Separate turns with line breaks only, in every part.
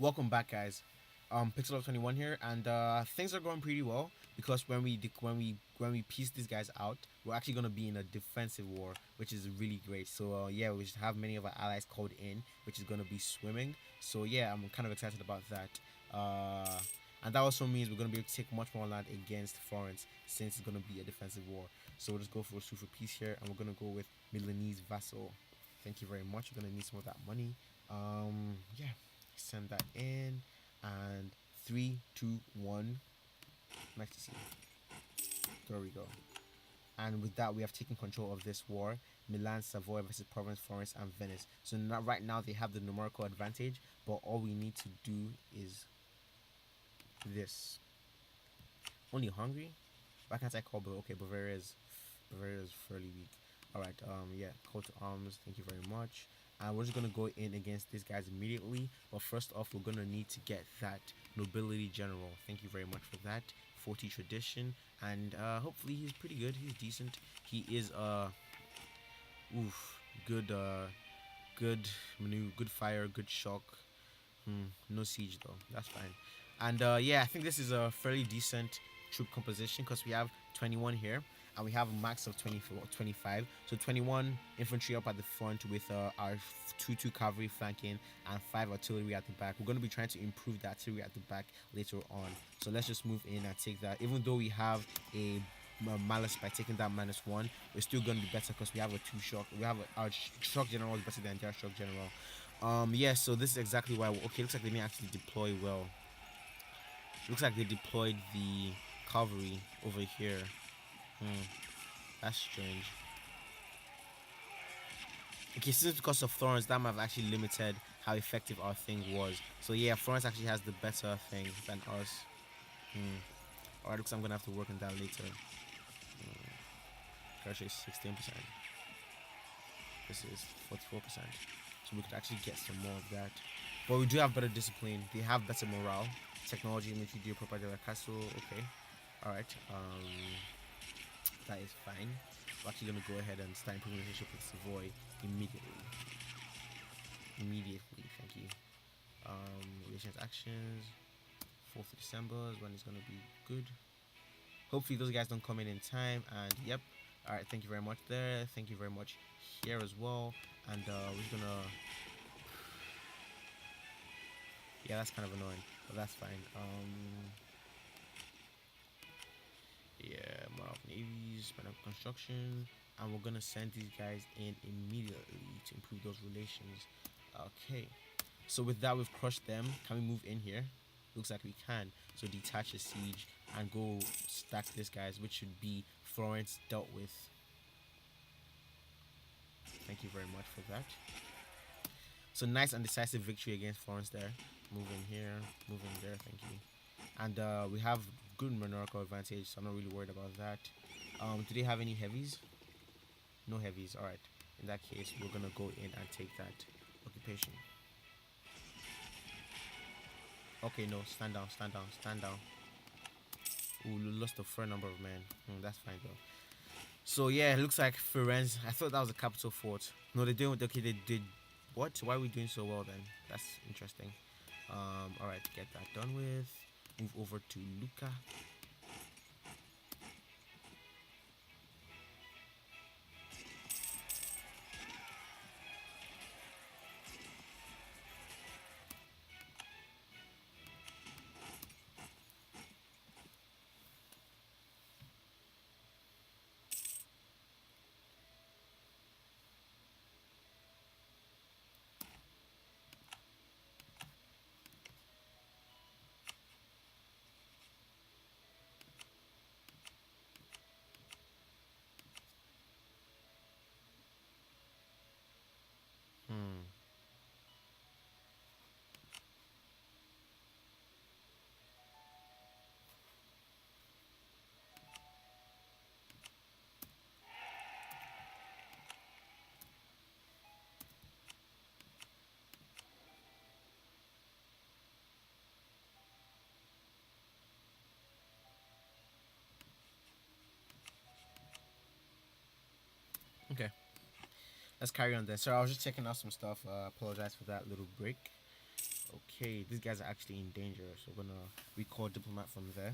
Welcome back, guys. Pixel of 21 here, and things are going pretty well because when we piece these guys out, we're actually gonna be in a defensive war, which is really great. So yeah, we should have many of our allies called in, which is gonna be swimming. So yeah, I'm kind of excited about that. And that also means we're gonna be able to take much more land against Florence since it's gonna be a defensive war. So we'll just go for a super peace here, and we're gonna go with Milanese vassal. Thank you very much. We're gonna need some of that money. Yeah, send that in, and three, two, one. Nice to see. There we go. And with that, we have taken control of this war. Milan, Savoy versus Provence, Florence, and Venice. So now, right now, they have the numerical advantage, but all we need to do is this. Only Hungary? Why can't I call Bavaria? Okay, Bavaria is fairly weak. All right. Yeah. Call to arms. Thank you very much. And we're just gonna go in against these guys immediately. But first off, we're gonna need to get that nobility general. Thank you very much for that. 40 tradition, and hopefully he's pretty good. He's decent. He is oof, good good maneuver, good fire, good shock. No siege though. That's fine. And yeah, I think this is a fairly decent troop composition because we have 21 here and we have a max of 24, 25. So 21 infantry up at the front with our 2 cavalry flanking and 5 artillery at the back. We're going to be trying to improve the artillery at the back later on. So let's just move in and take that. Even though we have a malice by taking that -1, we're still going to be better because we have a 2 shock. We have our shock general is better than their shock general. Yeah, so this is exactly why. Okay, looks like they didn't actually deploy well. Looks like they deployed the cavalry over here. That's strange. Okay, since because of Florence, that might have actually limited how effective our thing was. So yeah, Florence actually has the better thing than us. Alright, looks like I'm gonna have to work on that later. Pressure is 16%. This is 44%. So we could actually get some more of that. But we do have better discipline. They have better morale. Technology makes you do proper de la castle. Okay. Alright. That is fine. We're actually gonna go ahead and start improving the relationship with Savoy immediately. Immediately, thank you. Relations actions. 4th of December is when it's gonna be good. Hopefully those guys don't come in time. And yep. Alright, thank you very much there. Thank you very much here as well. And we're just gonna. Yeah, that's kind of annoying, but that's fine. Yeah, more of navies, better construction, and we're gonna send these guys in immediately to improve those relations. Okay, so with that, we've crushed them. Can we move in here? Looks like we can. So detach the siege and go stack this guys, which should be Florence dealt with. Thank you very much for that. So nice and decisive victory against Florence there. Move in here, move in there, thank you. And we have good monarchical advantage, so I'm not really worried about that. Do they have any heavies? No heavies. Alright. In that case, we're gonna go in and take that occupation. Okay, no, stand down, stand down, stand down. Ooh, lost a fair number of men. That's fine though. So yeah, it looks like Firenze. I thought that was a capital fort. No, they're doing okay. They did what? Why are we doing so well then? That's interesting. All right, get that done with. Move over to Lucca. Hmm. Okay. Let's carry on then. So I was just checking out some stuff. Apologize for that little break. Okay, these guys are actually in danger, so we're gonna recall diplomat from there.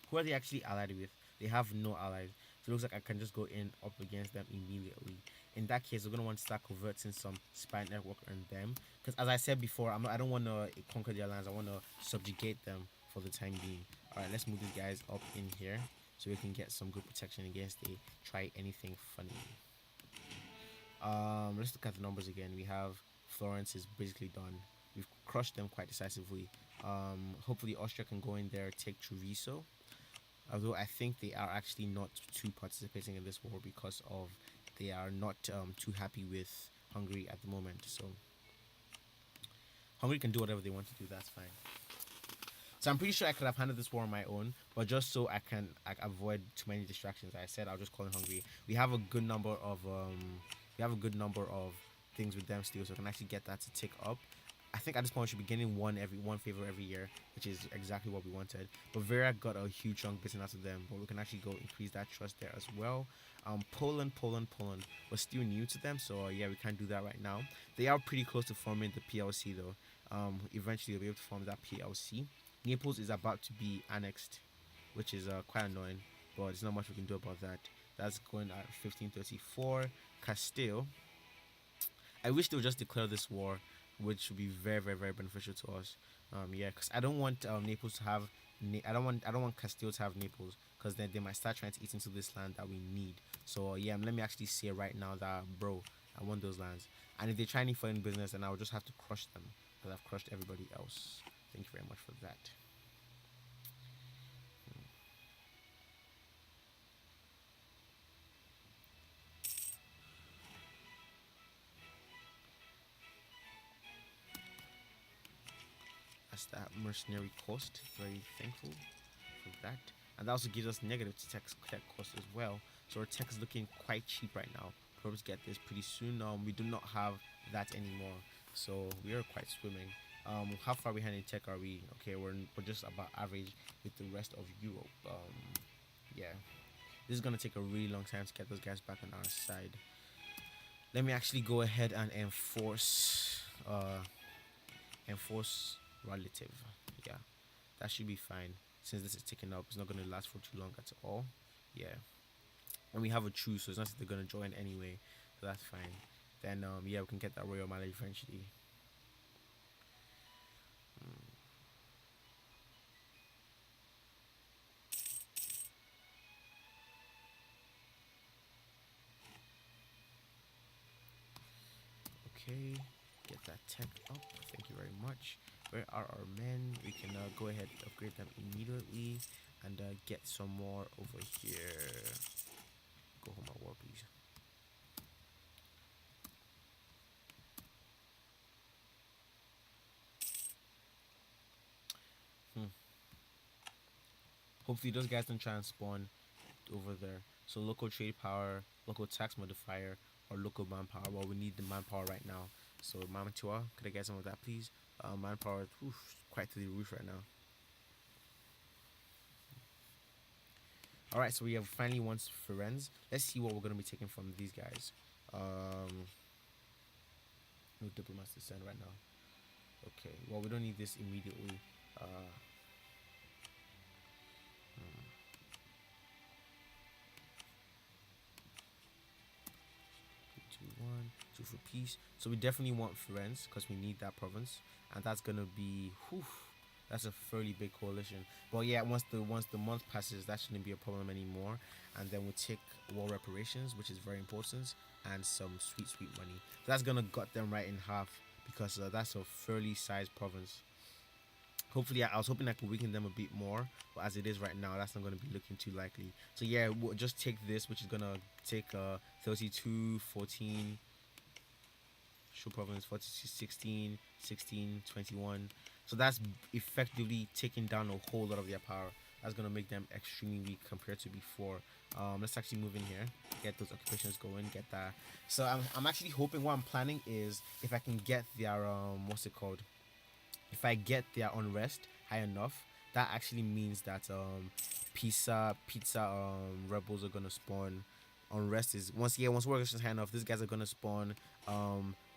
Who are they actually allied with? They have no allies. So it looks like I can just go in up against them immediately. In that case, we're gonna want to start converting some spy network on them. Because as I said before, I don't want to conquer their lands. I want to subjugate them for the time being. All right, let's move these guys up in here so we can get some good protection against they try anything funny. Let's look at the numbers again. We have Florence is basically done. We've crushed them quite decisively. Hopefully Austria can go in there, take Treviso. Although I think they are actually not too participating in this war because of they are not too happy with Hungary at the moment. So Hungary can do whatever they want to do. That's fine. So I'm pretty sure I could have handled this war on my own, but just so I can avoid too many distractions, I said I'll just call in Hungary. We have a good number of things with them still, so I can actually get that to tick up. I think at this point we should be getting one favor every year, which is exactly what we wanted. Bavaria got a huge chunk bitten out of them, but we can actually go increase that trust there as well. Poland was still new to them, so yeah, we can't do that right now. They are pretty close to forming the PLC though. Eventually they'll be able to form that PLC. Naples is about to be annexed, which is quite annoying, but there's not much we can do about that. That's going at 1534. Castile. I wish they would just declare this war, which would be very beneficial to us. Yeah, because I don't want Naples to have. I don't want Castile to have Naples because then they might start trying to eat into this land that we need. So yeah, let me actually say right now that bro, I want those lands. And if they try any foreign business, then I will just have to crush them because I've crushed everybody else. Thank you very much for that. That's that mercenary cost. Very thankful for that. And that also gives us negative tech cost as well. So our tech is looking quite cheap right now. Probably get this pretty soon. We do not have that anymore. So we are quite swimming. How far behind in tech are we? Okay, we're just about average with the rest of Europe. Yeah. This is gonna take a really long time to get those guys back on our side. Let me actually go ahead and enforce relative. Yeah, that should be fine. Since this is taken up, it's not gonna last for too long at all. Yeah, and we have a truce, so it's not that they're gonna join anyway. So that's fine. Then yeah, we can get that royal mileage eventually. Okay, get that tech up. Thank you very much. Where are our men? We can go ahead and upgrade them immediately and get some more over here. Go home at war, please. Hmm. Hopefully those guys don't try and spawn over there. So local trade power, local tax modifier, or local manpower. Well, we need the manpower right now. So manpower, could I get some of that, please? Manpower, quite to the roof right now. All right, so we have finally won Firenze. Let's see what we're gonna be taking from these guys. No diplomats to send right now. Okay, well we don't need this immediately. Hmm. 2-1, 2 for peace. So we definitely want Firenze because we need that province, and that's gonna be that's a fairly big coalition. But yeah, once the month passes, that shouldn't be a problem anymore. And then we'll take war reparations, which is very important, and some sweet money. So that's gonna gut them right in half because that's a fairly sized province. Hopefully, I was hoping I could weaken them a bit more, but as it is right now, that's not going to be looking too likely. So yeah, we'll just take this, which is going to take 32, 14, show province, 42, 16, 16, 21. So that's effectively taking down a whole lot of their power. That's going to make them extremely weak compared to before. Let's actually move in here, get those occupations going, get that. So I'm actually hoping, what I'm planning is if I can get their, what's it called? If I get their unrest high enough, that actually means that pizza rebels are gonna spawn. Unrest is once we're high enough, these guys are gonna spawn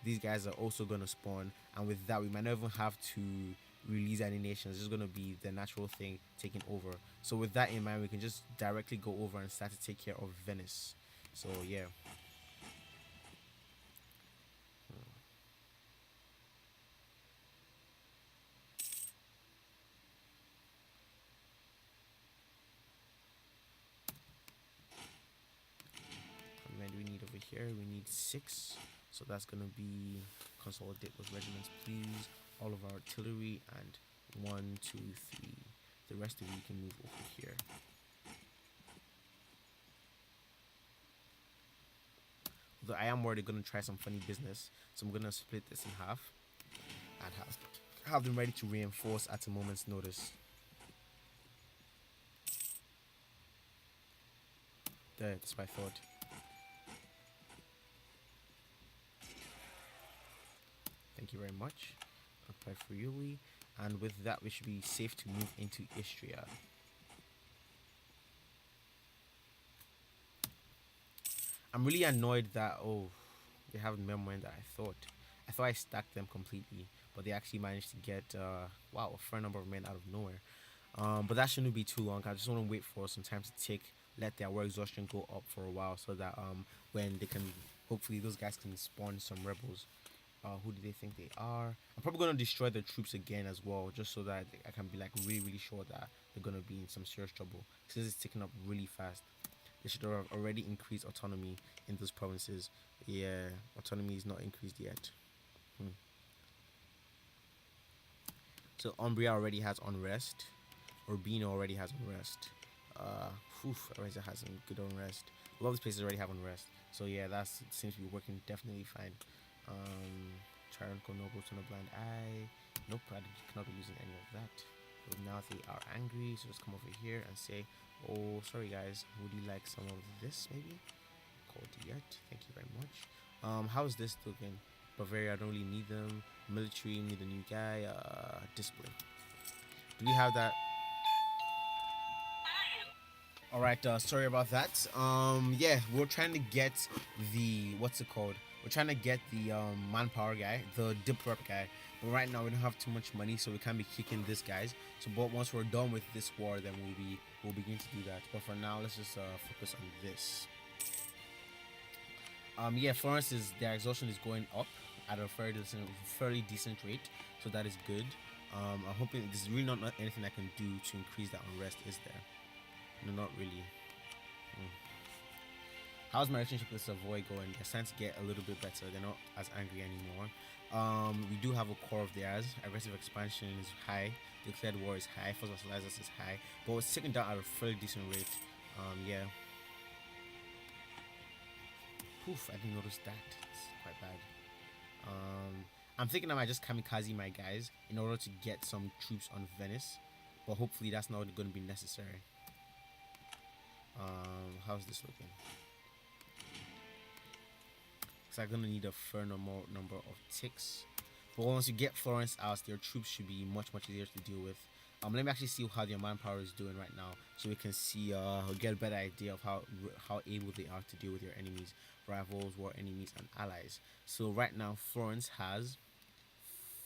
these guys are also gonna spawn, and with that, we might not even have to release any nations. It's just gonna be the natural thing taking over. So with that in mind, we can just directly go over and start to take care of Venice. So yeah. How many do we need over here? We need 6. So that's gonna be consolidate those regiments, please. All of our artillery and 1, 2, 3. The rest of you can move over here. Though I am worried they're gonna try some funny business, so I'm gonna split this in half and have them ready to reinforce at a moment's notice. There, that's what I thought. Thank you very much. Apply for Yuli. And with that, we should be safe to move into Istria. I'm really annoyed that, they haven't more than that I thought. I thought I stacked them completely, but they actually managed to get, wow, a fair number of men out of nowhere. But that shouldn't be too long. I just want to wait for some time to tick, let their war exhaustion go up for a while, so that when they can, hopefully those guys can spawn some rebels. Who do they think they are? I'm probably gonna destroy the troops again as well, just so that I can be like really sure that they're gonna be in some serious trouble. Since it's ticking up really fast, they should have already increased autonomy in those provinces. Yeah, autonomy is not increased yet. Hmm. So Umbria already has unrest. Urbino already has unrest. Areza has some good unrest. A lot of these places already have unrest. So yeah, that seems to be working definitely fine. Tyrannical nobles turn a blind eye. Nope, I cannot be using any of that. But now they are angry, so just come over here and say, oh, sorry guys, would you like some of this maybe? Called yet, thank you very much. How's this looking? Bavaria, I don't really need them. Military, need a new guy. Discipline. Do we have that? All right, sorry about that. Yeah, we're trying to get the what's it called? We're trying to get the manpower guy, the dip rep guy. But right now we don't have too much money, so we can't be kicking this guys. So, but once we're done with this war, then we'll begin to do that. But for now, let's just focus on this. Yeah, Florence is their exhaustion is going up at a fairly decent rate, so that is good. I'm hoping there's really not anything I can do to increase that unrest, is there? No, not really. Hmm. How's my relationship with Savoy going? They're starting to get a little bit better. They're not as angry anymore. We do have a core of theirs. Aggressive expansion is high. Declared war is high. Force vassalizers is high. But it's taken down at a fairly decent rate. Yeah. Poof, I didn't notice that. It's quite bad. I'm thinking I might just kamikaze my guys in order to get some troops on Venice. But hopefully that's not going to be necessary. How's this looking? Because I'm gonna need a fair number of ticks. But once you get Florence out, their troops should be much easier to deal with. Let me actually see how their manpower is doing right now, so we can see get a better idea of how able they are to deal with their enemies, rivals, war enemies, and allies. So right now, Florence has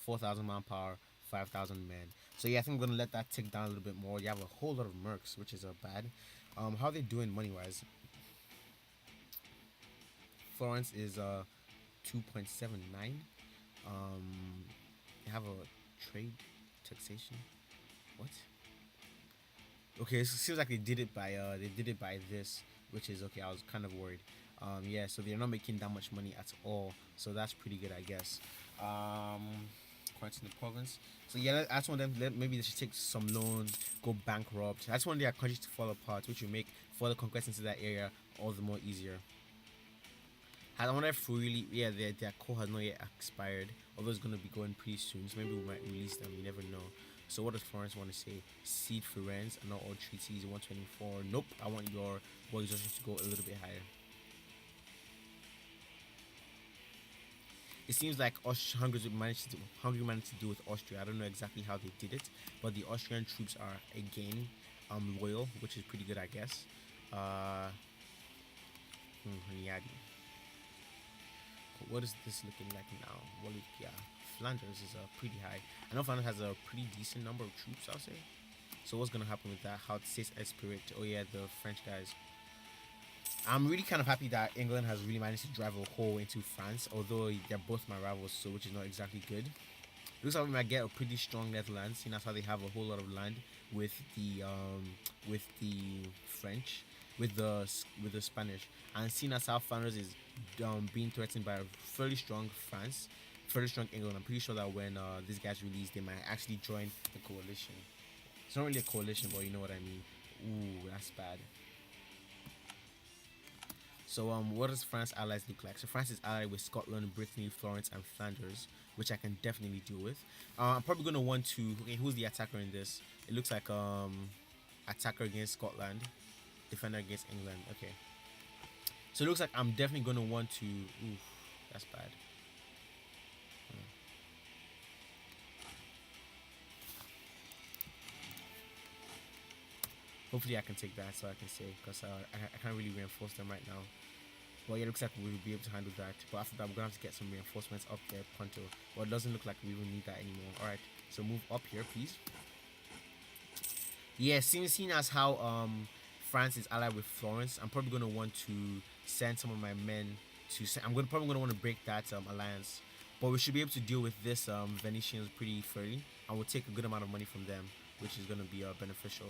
4,000 manpower, 5,000 men. So yeah, I think I'm gonna let that tick down a little bit more. You have a whole lot of mercs, which is bad. How are they doing money wise? Florence is 2.79. They have a trade taxation. What? Okay, so it seems like they did it by this, which is okay. I was kind of worried. Yeah, so they're not making that much money at all. So that's pretty good, I guess. Quite in the province. So yeah, I just want them. Maybe they should take some loans, go bankrupt. I just want their countries to fall apart, which will make further conquest into that area all the more easier. I wonder if really, yeah, their core has not yet expired, although it's going to be going pretty soon, so maybe we might release them, you never know. So what does Florence want to say? Cede Firenze and not all treaties, 124. Nope, I want your war exhaustion to go a little bit higher. It seems like Hungary managed to do with Austria. I don't know exactly how they did it, but the Austrian troops are again loyal, which is pretty good, I guess. Hunyadi. What is this looking like now? Well, yeah, Flanders is pretty high. I know Flanders has a pretty decent number of troops, I'll say. So what's gonna happen with that? How it says Spirit? Oh yeah, the French guys. I'm really kind of happy that England has really managed to drive a hole into France, although they're both my rivals, so which is not exactly good. Looks like we might get a pretty strong Netherlands, seeing as how they have a whole lot of land with the French, with the Spanish, and seeing as how Flanders is being threatened by a fairly strong France, fairly strong England. I'm pretty sure that when these guys release, they might actually join the coalition. It's not really a coalition, but you know what I mean. Ooh, that's bad. So what does France allies look like? So France is allied with Scotland, Brittany, Florence, and Flanders, which I can definitely deal with. I'm probably gonna want to. Okay, who's the attacker in this? It looks like attacker against Scotland, defender against England. Okay, so it looks like I'm definitely gonna want to. Oof, that's bad. Hmm. Hopefully I can take that, so I can say, because I can't really reinforce them right now. Well, yeah, it looks like we'll be able to handle that. But after that, we're going to have to get some reinforcements up there, Ponto. Well, it doesn't look like we will need that anymore. Alright, so move up here, please. Yeah, seeing as how France is allied with Florence, I'm probably going to want to send some of my men to... probably going to want to break that alliance. But we should be able to deal with this Venetians pretty fairly. And we'll take a good amount of money from them, which is going to be beneficial.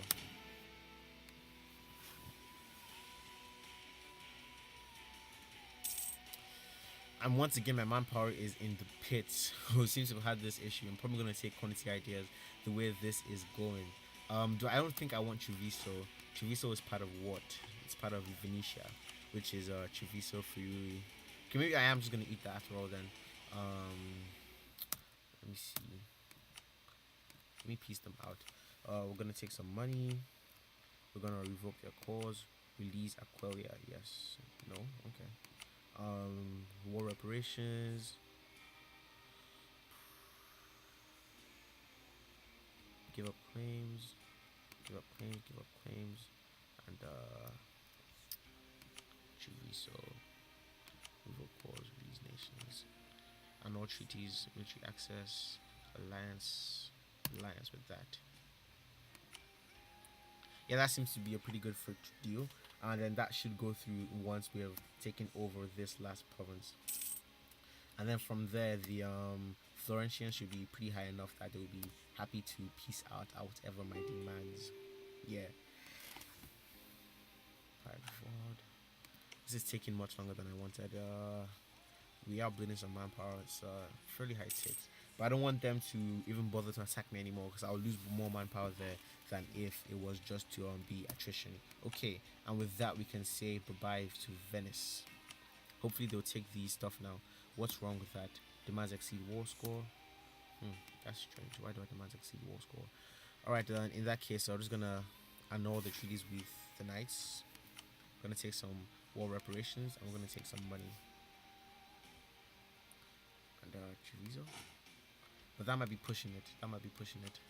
And once again, my manpower is in the pits. Who seems to have had this issue. I'm probably gonna take quantity ideas the way this is going. I don't think I want Treviso. Treviso is part of what? It's part of Venetia, which is Treviso Friuli. Okay, maybe I am just gonna eat that after all then. Let me see. Let me piece them out. We're gonna take some money. We're gonna revoke their cause. Release Aqualia. Yes. No. Okay. War reparations. Give up claims. Give up claims. Give up claims. And Treviso. Revoke wars. Release nations. Annul treaties. Military access. Alliance. Alliance with that. Yeah, that seems to be a pretty good deal. And then that should go through once we have taken over this last province. And then from there, the Florentians should be pretty high enough that they will be happy to peace out at whatever my demands. Yeah. Private forward. This is taking much longer than I wanted. We are bleeding some manpower. It's fairly high stakes. But I don't want them to even bother to attack me anymore, because I'll lose more manpower there than if it was just to be attrition. Okay, and with that we can say bye-bye to Venice. Hopefully they'll take the stuff now. What's wrong with that? Demands exceed war score. That's strange. Why do I demands exceed war score? Alright, then in that case, I'm just gonna annul the treaties with the knights. I'm gonna take some war reparations. I'm gonna take some money. And Treviso. But that might be pushing it. That might be pushing it.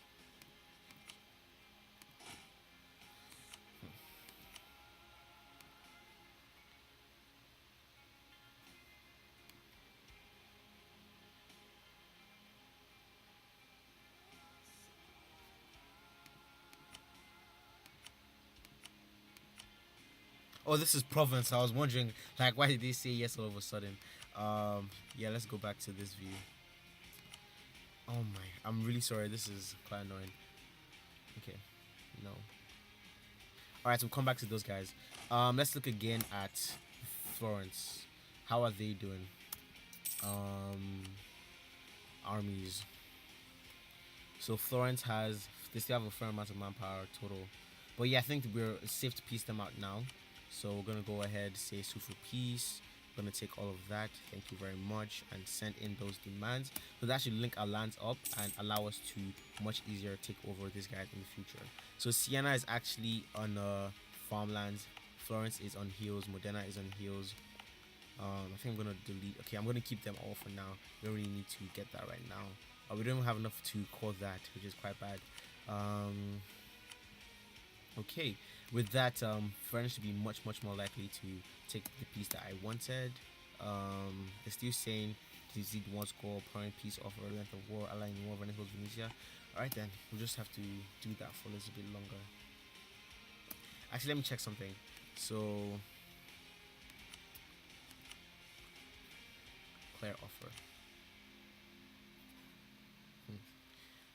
Oh, this is Provence. I was wondering, like, why did they say yes all of a sudden? Yeah, let's go back to this view. Oh my, I'm really sorry. This is quite annoying. Okay, no. Alright, so we'll come back to those guys. Let's look again at Florence. How are they doing? Armies. So Florence they still have a fair amount of manpower total. But yeah, I think we're safe to piece them out now. So we're gonna go ahead, say sue for peace. We're gonna take all of that. Thank you very much, and send in those demands. So that should link our lands up and allow us to much easier take over these guys in the future. So Siena is actually on farmlands. Florence is on hills. Modena is on hills. I think I'm gonna delete. Okay, I'm gonna keep them all for now. We don't really need to get that right now. We don't have enough to call that, which is quite bad. Okay, with that, French to be much more likely to take the piece that I wanted. They're still saying this did one score, apparent peace offer, length of war, allying war, Venezuela, Tunisia. Alright then, we'll just have to do that for a little bit longer. Actually, let me check something. So, clear offer.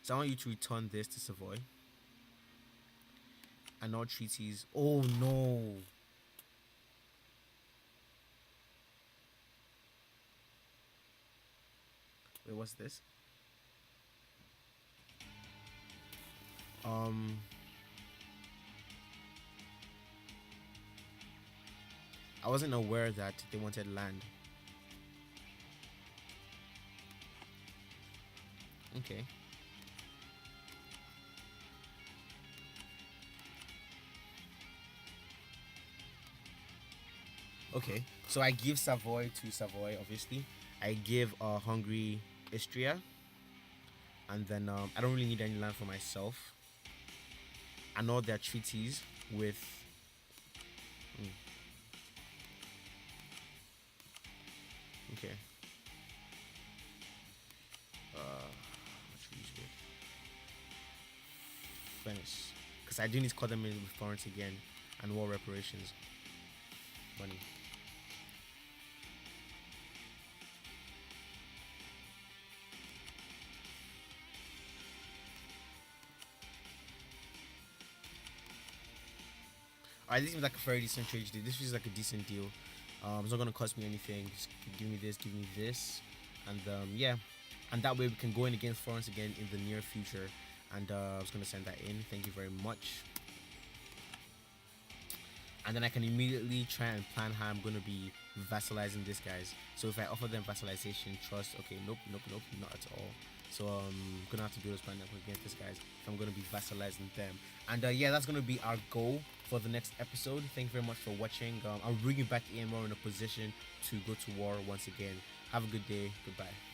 So I want you to return this to Savoy. And all treaties. Oh no! Wait, what's this? Um, I wasn't aware that they wanted land. Okay. Okay. So I give Savoy to Savoy, obviously. I give Hungary Istria, and then I don't really need any land for myself. And all their treaties with. Mm, okay. What should we use with Venice? Because I do need to cut them in with Florence again, and war reparations money. Alright, this seems like a very decent trade deal. This feels like a decent deal. It's not gonna cost me anything. Just give me this, and yeah, and that way we can go in against Florence again in the near future. And I was gonna send that in. Thank you very much. And then I can immediately try and plan how I'm gonna be vassalizing these guys. So if I offer them vassalization, trust, okay, nope, nope, nope, not at all. So I'm gonna have to build a plan against these guys if I'm gonna be vassalizing them. And yeah, that's gonna be our goal for the next episode. Thank you very much for watching. I'll bring you back in more in a position to go to war once again. Have a good day. Goodbye.